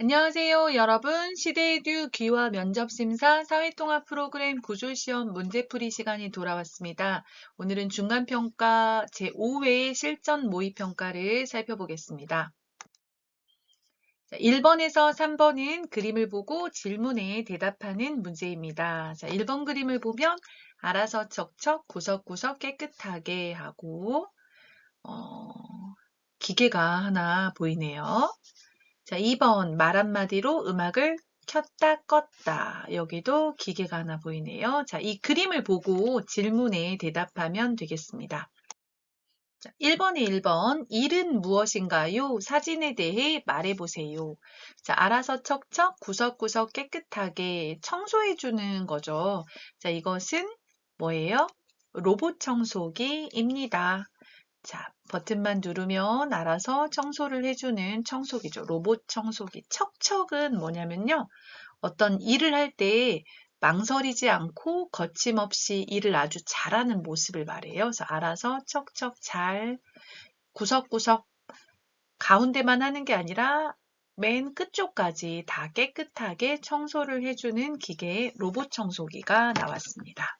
안녕하세요, 여러분. 시대에듀 귀화 면접심사 사회통합 프로그램 구조시험 문제풀이 시간이 돌아왔습니다. 오늘은 중간평가 제5회 실전 모의평가를 살펴보겠습니다. 1번에서 3번은 그림을 보고 질문에 대답하는 문제입니다. 1번 그림을 보면 알아서 척척 구석구석 깨끗하게 하고 기계가 하나 보이네요. 자, 2번 말 한마디로 음악을 켰다 껐다. 여기도 기계가 하나 보이네요. 자, 이 그림을 보고 질문에 대답하면 되겠습니다. 자, 1번에 1번 일은 무엇인가요? 사진에 대해 말해보세요. 자, 알아서 척척 구석구석 깨끗하게 청소해주는 거죠. 자, 이것은 뭐예요? 로봇 청소기입니다. 자, 버튼만 누르면 알아서 청소를 해주는 청소기죠. 로봇 청소기. 척척은 뭐냐면요. 어떤 일을 할 때 망설이지 않고 거침없이 일을 아주 잘하는 모습을 말해요. 그래서 알아서 척척 잘 구석구석 가운데만 하는 게 아니라 맨 끝쪽까지 다 깨끗하게 청소를 해주는 기계의 로봇 청소기가 나왔습니다.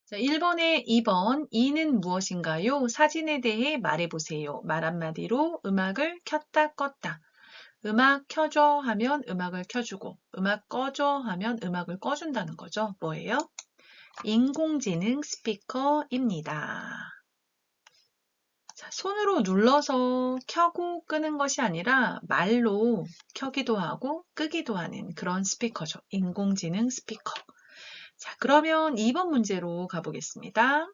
자, 1번에 2번 이는 무엇인가요? 사진에 대해 말해보세요. 말 한마디로 음악을 켰다 껐다. 음악 켜줘 하면 음악을 켜주고 음악 꺼줘 하면 음악을 꺼준다는 거죠. 뭐예요? 인공지능 스피커입니다. 자, 손으로 눌러서 켜고 끄는 것이 아니라 말로 켜기도 하고 끄기도 하는 그런 스피커죠. 인공지능 스피커. 자, 그러면 2번 문제로 가보겠습니다.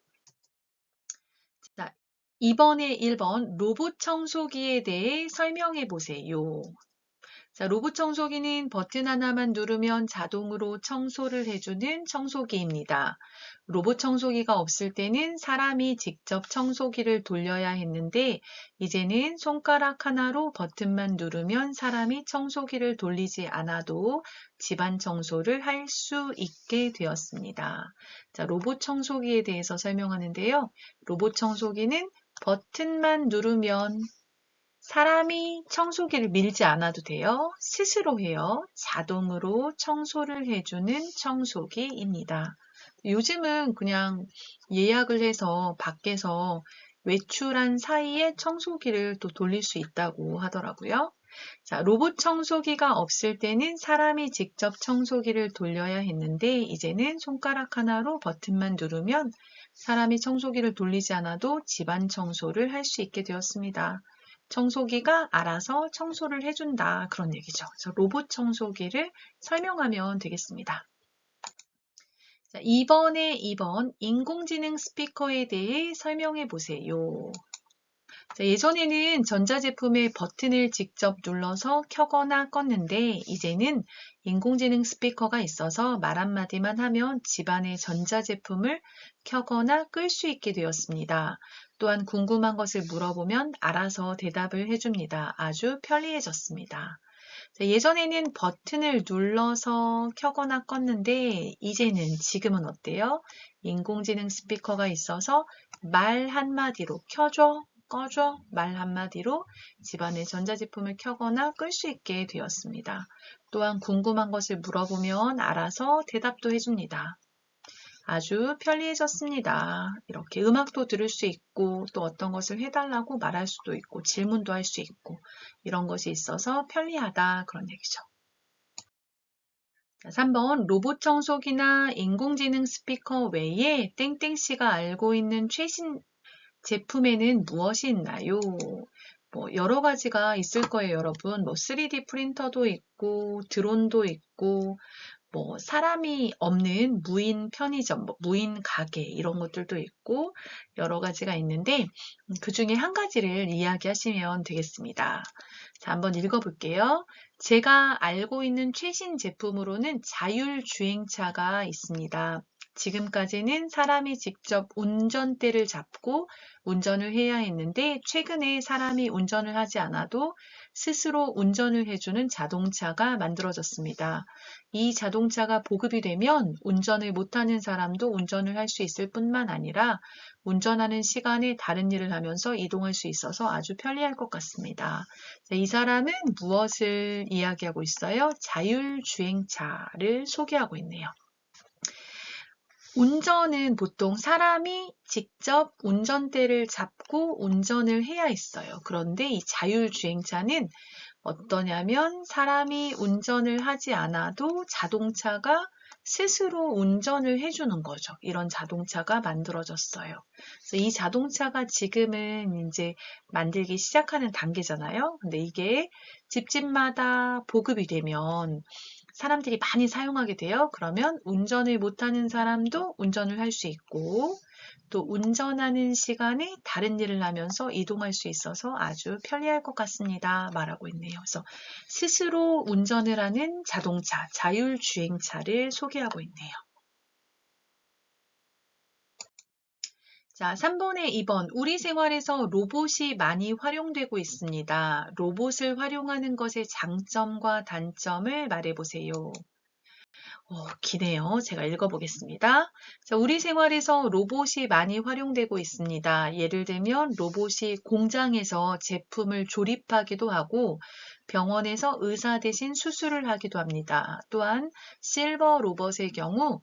자, 2번에 1번 로봇 청소기에 대해 설명해 보세요. 자, 로봇 청소기는 버튼 하나만 누르면 자동으로 청소를 해주는 청소기입니다. 로봇 청소기가 없을 때는 사람이 직접 청소기를 돌려야 했는데 이제는 손가락 하나로 버튼만 누르면 사람이 청소기를 돌리지 않아도 집안 청소를 할 수 있게 되었습니다. 자, 로봇 청소기에 대해서 설명하는데요. 로봇 청소기는 버튼만 누르면 사람이 청소기를 밀지 않아도 돼요. 스스로 해요. 자동으로 청소를 해주는 청소기입니다. 요즘은 그냥 예약을 해서 밖에서 외출한 사이에 청소기를 또 돌릴 수 있다고 하더라고요. 자, 로봇 청소기가 없을 때는 사람이 직접 청소기를 돌려야 했는데 이제는 손가락 하나로 버튼만 누르면 사람이 청소기를 돌리지 않아도 집안 청소를 할 수 있게 되었습니다. 청소기가 알아서 청소를 해준다. 그런 얘기죠. 그래서 로봇 청소기를 설명하면 되겠습니다. 자, 2번에 2번 인공지능 스피커에 대해 설명해 보세요. 자, 예전에는 전자제품의 버튼을 직접 눌러서 켜거나 껐는데 이제는 인공지능 스피커가 있어서 말 한마디만 하면 집안의 전자제품을 켜거나 끌 수 있게 되었습니다. 또한 궁금한 것을 물어보면 알아서 대답을 해줍니다. 아주 편리해졌습니다. 자, 예전에는 버튼을 눌러서 켜거나 껐는데 이제는 지금은 어때요? 인공지능 스피커가 있어서 말 한마디로 켜줘, 꺼줘 말 한마디로 집안의 전자제품을 켜거나 끌 수 있게 되었습니다. 또한 궁금한 것을 물어보면 알아서 대답도 해줍니다. 아주 편리해졌습니다. 이렇게 음악도 들을 수 있고 또 어떤 것을 해달라고 말할 수도 있고 질문도 할 수 있고 이런 것이 있어서 편리하다 그런 얘기죠. 3번 로봇 청소기나 인공지능 스피커 외에 땡땡씨가 알고 있는 최신 제품에는 무엇이 있나요? 뭐 여러 가지가 있을 거예요, 여러분. 뭐 3D 프린터도 있고 드론도 있고 뭐 사람이 없는 무인 편의점, 뭐 무인 가게 이런 것들도 있고 여러 가지가 있는데 그 중에 한 가지를 이야기하시면 되겠습니다. 자, 한번 읽어볼게요. 제가 알고 있는 최신 제품으로는 자율주행차가 있습니다. 지금까지는 사람이 직접 운전대를 잡고 운전을 해야 했는데 최근에 사람이 운전을 하지 않아도 스스로 운전을 해주는 자동차가 만들어졌습니다. 이 자동차가 보급이 되면 운전을 못하는 사람도 운전을 할 수 있을 뿐만 아니라 운전하는 시간에 다른 일을 하면서 이동할 수 있어서 아주 편리할 것 같습니다. 자, 이 사람은 무엇을 이야기하고 있어요? 자율주행차를 소개하고 있네요. 운전은 보통 사람이 직접 운전대를 잡고 운전을 해야 했어요. 그런데 이 자율주행차는 어떠냐면 사람이 운전을 하지 않아도 자동차가 스스로 운전을 해주는 거죠. 이런 자동차가 만들어졌어요. 그래서 이 자동차가 지금은 이제 만들기 시작하는 단계잖아요. 근데 이게 집집마다 보급이 되면 사람들이 많이 사용하게 돼요. 그러면 운전을 못하는 사람도 운전을 할 수 있고 또 운전하는 시간에 다른 일을 하면서 이동할 수 있어서 아주 편리할 것 같습니다. 말하고 있네요. 그래서 스스로 운전을 하는 자동차, 자율주행차를 소개하고 있네요. 자, 3번에 2번. 우리 생활에서 로봇이 많이 활용되고 있습니다. 로봇을 활용하는 것의 장점과 단점을 말해보세요. 기네요. 제가 읽어보겠습니다. 자, 우리 생활에서 로봇이 많이 활용되고 있습니다. 예를 들면 로봇이 공장에서 제품을 조립하기도 하고 병원에서 의사 대신 수술을 하기도 합니다. 또한 실버 로봇의 경우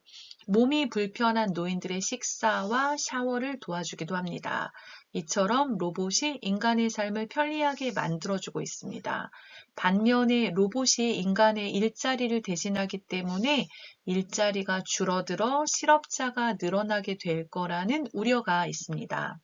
몸이 불편한 노인들의 식사와 샤워를 도와주기도 합니다. 이처럼 로봇이 인간의 삶을 편리하게 만들어주고 있습니다. 반면에 로봇이 인간의 일자리를 대신하기 때문에 일자리가 줄어들어 실업자가 늘어나게 될 거라는 우려가 있습니다.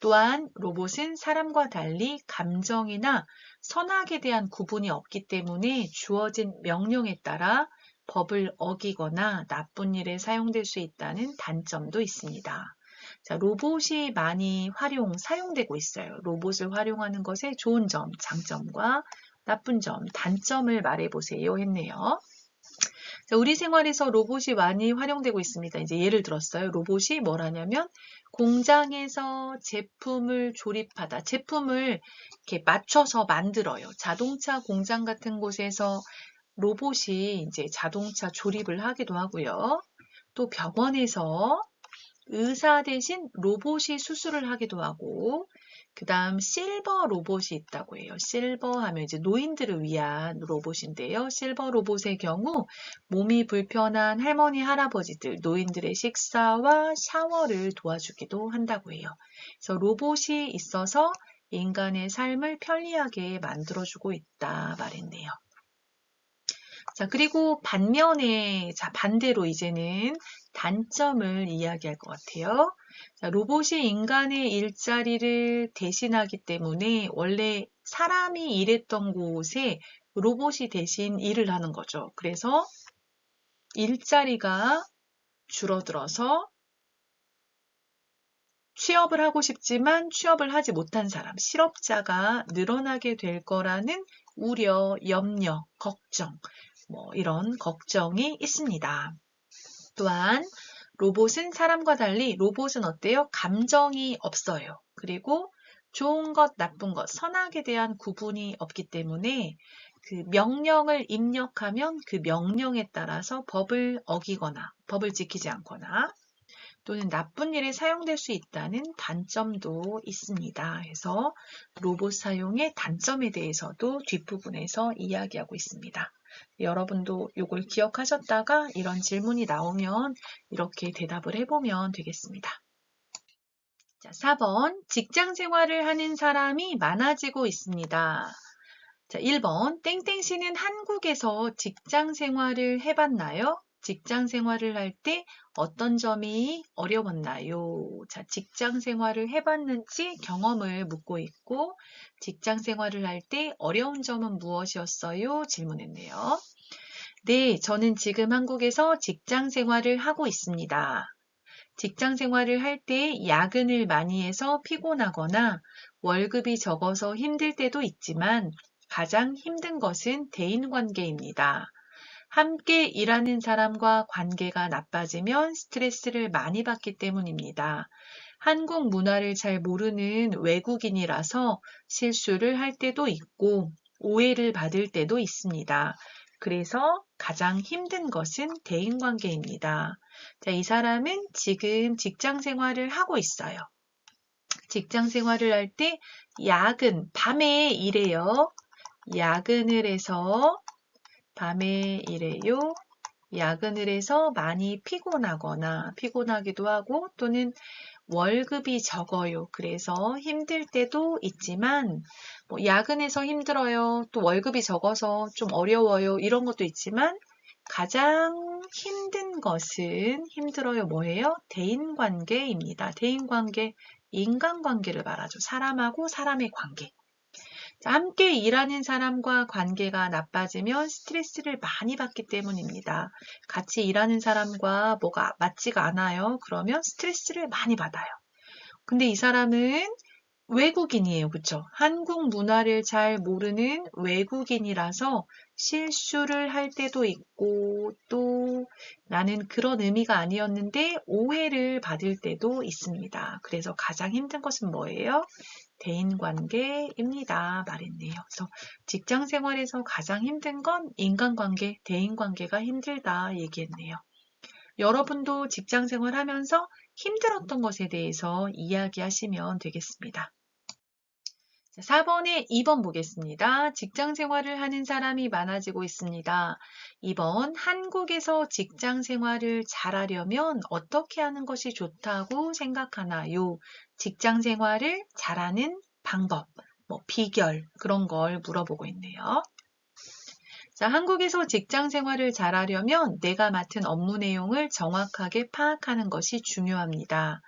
또한 로봇은 사람과 달리 감정이나 선악에 대한 구분이 없기 때문에 주어진 명령에 따라 법을 어기거나 나쁜 일에 사용될 수 있다는 단점도 있습니다. 자, 로봇이 많이 사용되고 있어요. 로봇을 활용하는 것의 좋은 점, 장점과 나쁜 점, 단점을 말해보세요 했네요. 자, 우리 생활에서 로봇이 많이 활용되고 있습니다. 이제 예를 들었어요. 로봇이 뭘 하냐면 공장에서 제품을 조립하다, 제품을 이렇게 맞춰서 만들어요. 자동차 공장 같은 곳에서 로봇이 이제 자동차 조립을 하기도 하고요. 또 병원에서 의사 대신 로봇이 수술을 하기도 하고, 그 다음 실버 로봇이 있다고 해요. 실버 하면 이제 노인들을 위한 로봇인데요. 실버 로봇의 경우 몸이 불편한 할머니, 할아버지들, 노인들의 식사와 샤워를 도와주기도 한다고 해요. 그래서 로봇이 있어서 인간의 삶을 편리하게 만들어주고 있다 말했네요. 자, 그리고 반대로 이제는 단점을 이야기할 것 같아요. 자, 로봇이 인간의 일자리를 대신하기 때문에 원래 사람이 일했던 곳에 로봇이 대신 일을 하는 거죠. 그래서 일자리가 줄어들어서 취업을 하고 싶지만 취업을 하지 못한 사람, 실업자가 늘어나게 될 거라는 우려, 염려, 걱정, 이런 걱정이 있습니다. 또한 로봇은 사람과 달리 로봇은 어때요? 감정이 없어요. 그리고 좋은 것, 나쁜 것, 선악에 대한 구분이 없기 때문에 그 명령을 입력하면 그 명령에 따라서 법을 어기거나 법을 지키지 않거나 또는 나쁜 일에 사용될 수 있다는 단점도 있습니다. 그래서 로봇 사용의 단점에 대해서도 뒷부분에서 이야기하고 있습니다. 여러분도 이걸 기억하셨다가 이런 질문이 나오면 이렇게 대답을 해보면 되겠습니다. 자, 4번. 직장 생활을 하는 사람이 많아지고 있습니다. 자, 1번. 땡땡씨는 한국에서 직장 생활을 해봤나요? 직장 생활을 할 때 어떤 점이 어려웠나요? 자, 직장 생활을 해봤는지 경험을 묻고 있고 직장 생활을 할 때 어려운 점은 무엇이었어요? 질문했네요. 네, 저는 지금 한국에서 직장 생활을 하고 있습니다. 직장 생활을 할 때 야근을 많이 해서 피곤하거나 월급이 적어서 힘들 때도 있지만 가장 힘든 것은 대인관계입니다. 함께 일하는 사람과 관계가 나빠지면 스트레스를 많이 받기 때문입니다. 한국 문화를 잘 모르는 외국인이라서 실수를 할 때도 있고 오해를 받을 때도 있습니다. 그래서 가장 힘든 것은 대인관계입니다. 자, 이 사람은 지금 직장 생활을 하고 있어요. 직장 생활을 할 때 야근, 밤에 일해요. 야근을 해서 밤에 일해요. 야근을 해서 많이 피곤하기도 하고 또는 월급이 적어요. 그래서 힘들 때도 있지만 야근해서 힘들어요. 또 월급이 적어서 좀 어려워요. 이런 것도 있지만 가장 힘든 것은 힘들어요. 뭐예요? 대인관계입니다. 대인관계, 인간관계를 말하죠. 사람하고 사람의 관계. 자, 함께 일하는 사람과 관계가 나빠지면 스트레스를 많이 받기 때문입니다. 같이 일하는 사람과 뭐가 맞지가 않아요. 그러면 스트레스를 많이 받아요. 근데 이 사람은 외국인이에요. 그쵸? 한국 문화를 잘 모르는 외국인이라서 실수를 할 때도 있고 또 나는 그런 의미가 아니었는데 오해를 받을 때도 있습니다. 그래서 가장 힘든 것은 뭐예요? 대인관계입니다. 말했네요. 그래서 직장 생활에서 가장 힘든 건 인간관계, 대인관계가 힘들다 얘기했네요. 여러분도 직장 생활하면서 힘들었던 것에 대해서 이야기하시면 되겠습니다. 4번에 2번 보겠습니다. 직장 생활을 하는 사람이 많아지고 있습니다. 2번, 한국에서 직장 생활을 잘하려면 어떻게 하는 것이 좋다고 생각하나요? 직장 생활을 잘하는 방법, 비결, 그런 걸 물어보고 있네요. 자, 한국에서 직장 생활을 잘하려면 내가 맡은 업무 내용을 정확하게 파악하는 것이 중요합니다.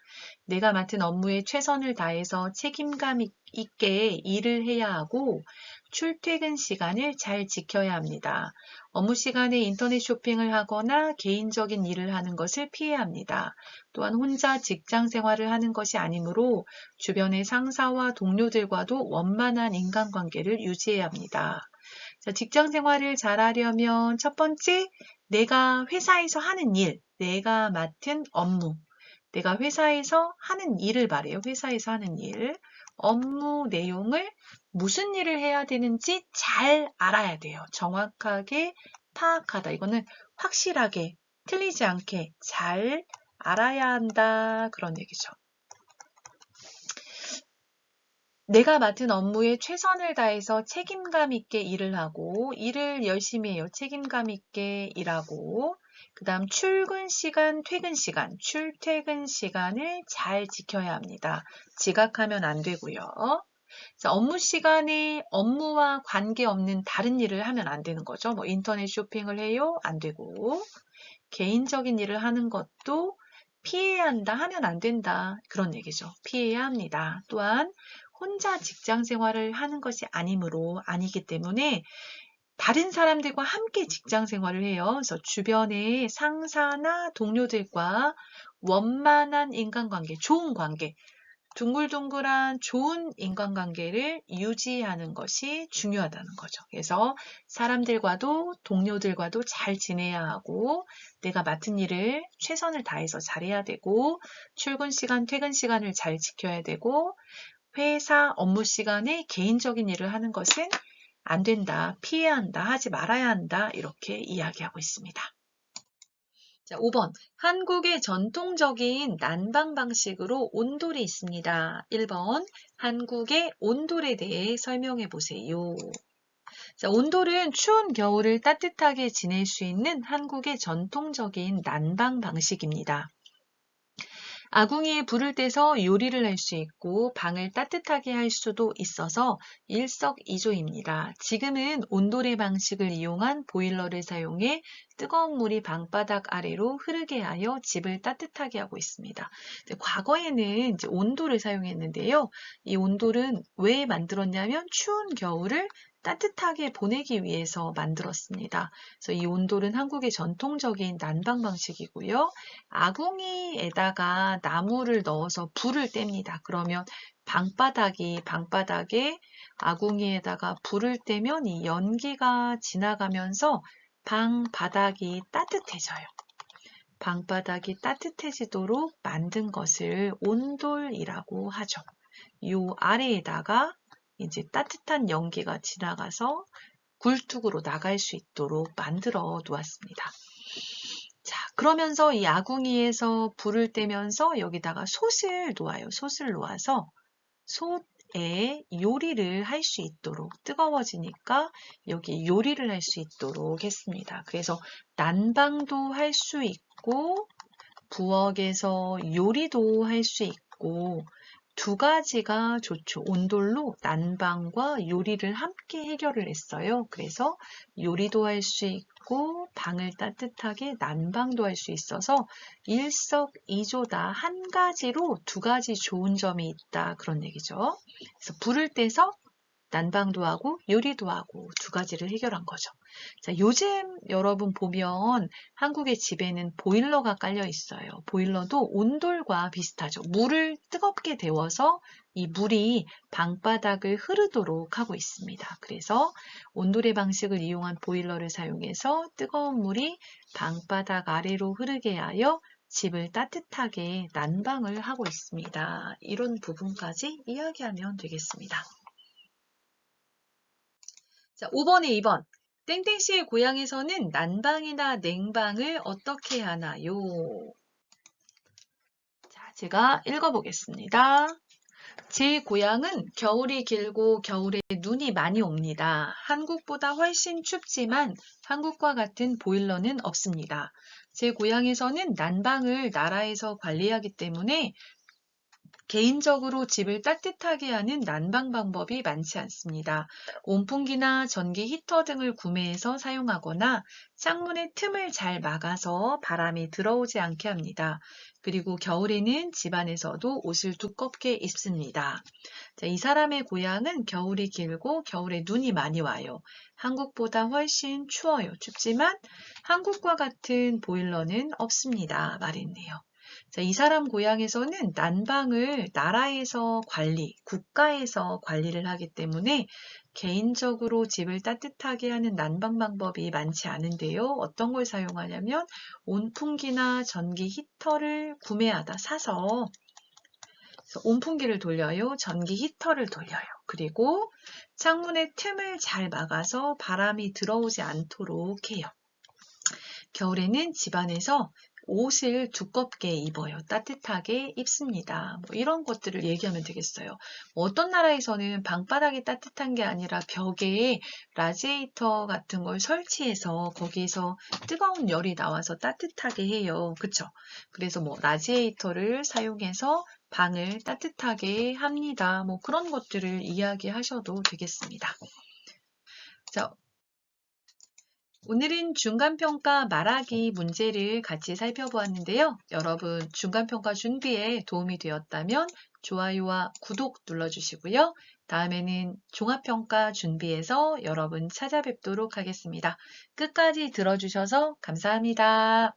내가 맡은 업무에 최선을 다해서 책임감 있게 일을 해야 하고 출퇴근 시간을 잘 지켜야 합니다. 업무 시간에 인터넷 쇼핑을 하거나 개인적인 일을 하는 것을 피해야 합니다. 또한 혼자 직장 생활을 하는 것이 아니므로 주변의 상사와 동료들과도 원만한 인간관계를 유지해야 합니다. 자, 직장 생활을 잘하려면 첫 번째, 내가 회사에서 하는 일, 내가 맡은 업무, 내가 회사에서 하는 일을 말해요. 회사에서 하는 일. 업무 내용을 무슨 일을 해야 되는지 잘 알아야 돼요. 정확하게 파악하다. 이거는 확실하게, 틀리지 않게 잘 알아야 한다. 그런 얘기죠. 내가 맡은 업무에 최선을 다해서 책임감 있게 일을 하고, 일을 열심히 해요. 책임감 있게 일하고, 그 다음 출근 시간, 출퇴근 시간을 잘 지켜야 합니다. 지각하면 안 되고요. 자, 업무 시간에 업무와 관계없는 다른 일을 하면 안 되는 거죠. 인터넷 쇼핑을 해요? 안 되고, 개인적인 일을 하는 것도 피해야 한다, 하면 안 된다. 그런 얘기죠. 피해야 합니다. 또한 혼자 직장 생활을 하는 것이 아니기 때문에 다른 사람들과 함께 직장 생활을 해요. 그래서 주변의 상사나 동료들과 원만한 인간관계, 좋은 관계, 둥글둥글한 좋은 인간관계를 유지하는 것이 중요하다는 거죠. 그래서 사람들과도 동료들과도 잘 지내야 하고 내가 맡은 일을 최선을 다해서 잘해야 되고 출근 시간, 퇴근 시간을 잘 지켜야 되고 회사 업무 시간에 개인적인 일을 하는 것은 안 된다, 피해야 한다, 하지 말아야 한다 이렇게 이야기하고 있습니다. 자, 5번. 한국의 전통적인 난방 방식으로 온돌이 있습니다. 1번. 한국의 온돌에 대해 설명해 보세요. 자, 온돌은 추운 겨울을 따뜻하게 지낼 수 있는 한국의 전통적인 난방 방식입니다. 아궁이에 불을 떼서 요리를 할 수 있고 방을 따뜻하게 할 수도 있어서 일석이조입니다. 지금은 온돌의 방식을 이용한 보일러를 사용해 뜨거운 물이 방바닥 아래로 흐르게 하여 집을 따뜻하게 하고 있습니다. 과거에는 이제 온돌을 사용했는데요. 이 온돌은 왜 만들었냐면 추운 겨울을 따뜻하게 보내기 위해서 만들었습니다. 그래서 이 온돌은 한국의 전통적인 난방 방식이고요. 아궁이에다가 나무를 넣어서 불을 뗍니다. 그러면 방바닥에 아궁이에다가 불을 떼면 이 연기가 지나가면서 방 바닥이 따뜻해져요. 방바닥이 따뜻해지도록 만든 것을 온돌이라고 하죠. 요 아래에다가 이제 따뜻한 연기가 지나가서 굴뚝으로 나갈 수 있도록 만들어 놓았습니다. 자, 그러면서 이 아궁이에서 불을 떼면서 여기다가 솥을 놓아요. 솥을 놓아서 솥에 요리를 할 수 있도록 뜨거워지니까 여기 요리를 할 수 있도록 했습니다. 그래서 난방도 할 수 있고 부엌에서 요리도 할 수 있고 두 가지가 좋죠. 온돌로 난방과 요리를 함께 해결을 했어요. 그래서 요리도 할 수 있고 방을 따뜻하게 난방도 할 수 있어서 일석이조다. 한 가지로 두 가지 좋은 점이 있다. 그런 얘기죠. 그래서 불을 떼서 난방도 하고 요리도 하고 두 가지를 해결한 거죠. 자, 요즘 여러분 보면 한국의 집에는 보일러가 깔려 있어요. 보일러도 온돌과 비슷하죠. 물을 뜨겁게 데워서 이 물이 방바닥을 흐르도록 하고 있습니다. 그래서 온돌의 방식을 이용한 보일러를 사용해서 뜨거운 물이 방바닥 아래로 흐르게 하여 집을 따뜻하게 난방을 하고 있습니다. 이런 부분까지 이야기하면 되겠습니다. 자, 5번에 2번. 땡땡씨의 고향에서는 난방이나 냉방을 어떻게 하나요? 자, 제가 읽어보겠습니다. 제 고향은 겨울이 길고 겨울에 눈이 많이 옵니다. 한국보다 훨씬 춥지만 한국과 같은 보일러는 없습니다. 제 고향에서는 난방을 나라에서 관리하기 때문에 개인적으로 집을 따뜻하게 하는 난방 방법이 많지 않습니다. 온풍기나 전기 히터 등을 구매해서 사용하거나 창문의 틈을 잘 막아서 바람이 들어오지 않게 합니다. 그리고 겨울에는 집안에서도 옷을 두껍게 입습니다. 자, 이 사람의 고향은 겨울이 길고 겨울에 눈이 많이 와요. 한국보다 훨씬 추워요. 춥지만 한국과 같은 보일러는 없습니다. 말했네요. 자, 이 사람 고향에서는 난방을 나라에서 국가에서 관리를 하기 때문에 개인적으로 집을 따뜻하게 하는 난방 방법이 많지 않은데요. 어떤 걸 사용하냐면 온풍기나 전기 히터를 구매하다 사서 온풍기를 돌려요. 전기 히터를 돌려요. 그리고 창문의 틈을 잘 막아서 바람이 들어오지 않도록 해요. 겨울에는 집안에서 옷을 두껍게 입어요. 따뜻하게 입습니다. 뭐 이런 것들을 얘기하면 되겠어요. 어떤 나라에서는 방바닥이 따뜻한 게 아니라 벽에 라지에이터 같은 걸 설치해서 거기에서 뜨거운 열이 나와서 따뜻하게 해요. 그쵸? 그래서 뭐 라지에이터를 사용해서 방을 따뜻하게 합니다. 뭐 그런 것들을 이야기하셔도 되겠습니다. 자, 오늘은 중간평가 말하기 문제를 같이 살펴보았는데요. 여러분 중간평가 준비에 도움이 되었다면 좋아요와 구독 눌러주시고요. 다음에는 종합평가 준비해서 여러분 찾아뵙도록 하겠습니다. 끝까지 들어주셔서 감사합니다.